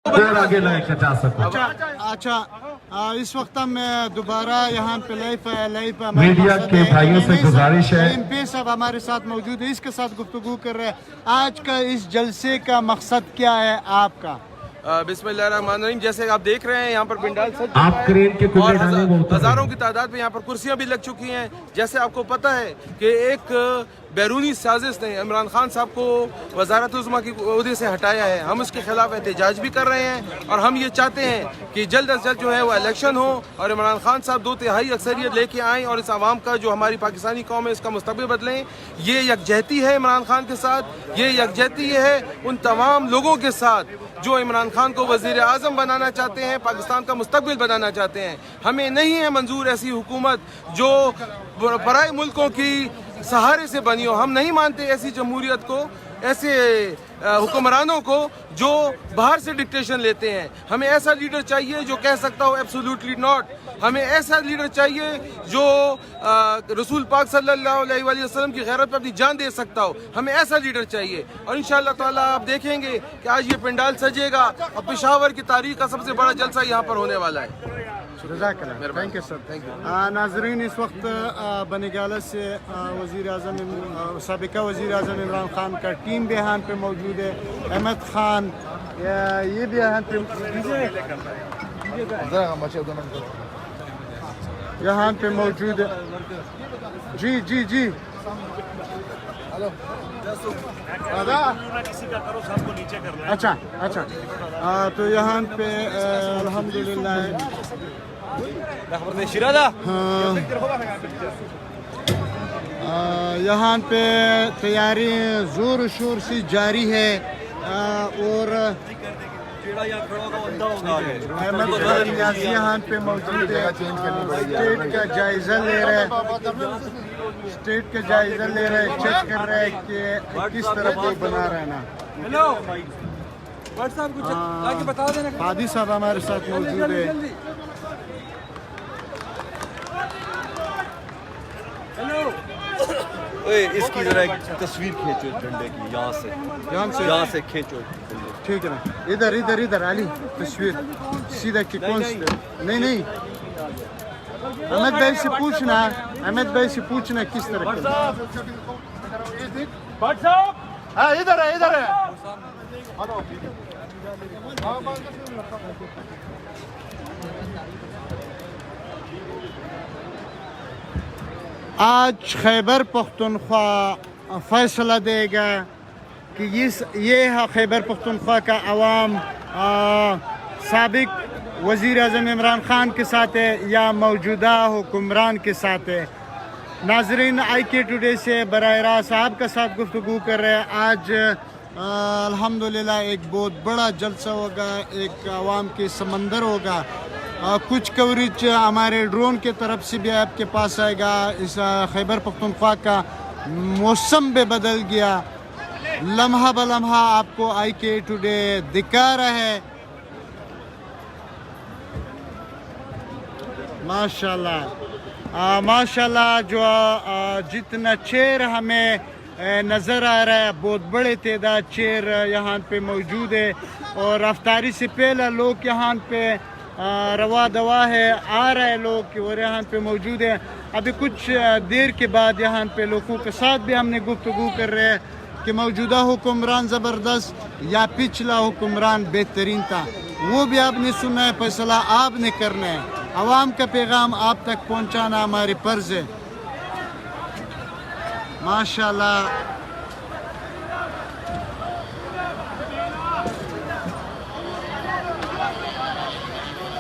اور آگے لے کے جا سکوں. اچھا اس وقت ہم دوبارہ یہاں پہ لائف میڈیا کے بھائیوں سے گزارش ہے. ایم پی صاحب ہمارے ساتھ موجود ہے, اس کے ساتھ گفتگو کر رہے ہیں. آج کا اس جلسے کا مقصد کیا ہے آپ کا؟ بسم اللہ الرحمن الرحیم. جیسے آپ دیکھ رہے ہیں یہاں پر پنڈال سج آپ چکا ہے کرین کے اور کلے ڈالیں وہ اتر ہزاروں کی تعداد میں یہاں پر کرسیاں بھی لگ چکی ہیں. جیسے آپ کو پتہ ہے کہ ایک بیرونی سازش نے عمران خان صاحب کو وزارت عظمیٰ کی عہدے سے ہٹایا ہے. ہم اس کے خلاف احتجاج بھی کر رہے ہیں اور ہم یہ چاہتے ہیں کہ جلد از جلد جو ہے وہ الیکشن ہو اور عمران خان صاحب 2/3 اکثریت لے کے آئیں اور اس عوام کا جو ہماری پاکستانی قوم ہے اس کا مستقبل بدلیں. یہ یکجہتی ہے عمران خان کے ساتھ, یہ یکجہتی ہے ان تمام لوگوں کے ساتھ جو عمران خان کو وزیر اعظم بنانا چاہتے ہیں, پاکستان کا مستقبل بنانا چاہتے ہیں. ہمیں نہیں ہے منظور ایسی حکومت جو برائے ملکوں کی سہارے سے بنی ہو. ہم نہیں مانتے ایسی جمہوریت کو, ایسے حکمرانوں کو جو باہر سے ڈکٹیشن لیتے ہیں. ہمیں ایسا لیڈر چاہیے جو کہہ سکتا ہو ایبسولوٹلی ناٹ. ہمیں ایسا لیڈر چاہیے جو رسول پاک صلی اللہ علیہ وآلہ وسلم کی غیرت پہ اپنی جان دے سکتا ہو. ہمیں ایسا لیڈر چاہیے اور انشاءاللہ تعالیٰ آپ دیکھیں گے کہ آج یہ پنڈال سجے گا اور پشاور کی تاریخ کا سب سے بڑا جلسہ یہاں پر ہونے والا ہے. جزاک اللہ, تھینک یو سر. ناظرین, اس وقت بنگالہ سے وزیر اعظم سابقہ وزیر اعظم عمران خان کا ٹیم بھی یہاں پہ موجود ہے. احمد خان یہ بھی یہاں پہ موجود ہے. جی جی جی اچھا اچھا. تو یہاں پہ الحمدللہ یہاں پہ تیاری زور و شور سے جاری ہے اور احمد خان نیازی یہاں پہ موجود ہے. اسٹیٹ کا جائزہ لے رہے چیک کر رہے ہیں کہ کس طرح وہ بنا رہے نا. قادی صاحب ہمارے ساتھ موجود ہے. اس کی ذرا ایک تصویر کھینچو جھنڈے کی, یہاں سے کھینچو. ٹھیک ہے نا, ادھر علی تصویر سیدھا کی کون سی. نہیں احمد بھائی سے پوچھنا کس طرح کے. ادھر ہے. آج خیبر پختونخوا فیصلہ دے گا کہ یہ خیبر پختونخوا کا عوام سابق وزیر اعظم عمران خان کے ساتھ ہے یا موجودہ حکمران کے ساتھ ہے. ناظرین, آئی کے ٹوڈے سے براہ راست آپ کا ساتھ گفتگو کر رہے ہیں. آج الحمدللہ ایک بہت بڑا جلسہ ہوگا, ایک عوام کے سمندر ہوگا. کچھ کوریج ہمارے ڈرون کے طرف سے بھی آپ کے پاس آئے گا. اس خیبر پختونخوا کا موسم بھی بدل گیا, لمحہ بلمحہ آپ کو آئی کے ٹوڈے دکھا رہا ہے. ماشاءاللہ جو جتنا چیئر ہمیں نظر آ رہا ہے, بہت بڑے تعداد چیئر یہاں پہ موجود ہے اور افطاری سے پہلا لوگ یہاں پہ روا دوا ہے, آ رہے لوگ اور یہاں پہ موجود ہے. ابھی کچھ دیر کے بعد یہاں پہ لوگوں کے ساتھ بھی ہم نے گفتگو کر رہے ہیں کہ موجودہ حکمران زبردست یا پچھلا حکمران بہترین تھا. وہ بھی آپ نے سنا ہے, فیصلہ آپ نے کرنا ہے. عوام کا پیغام آپ تک پہنچانا ہماری فرض ہے. ماشاءاللہ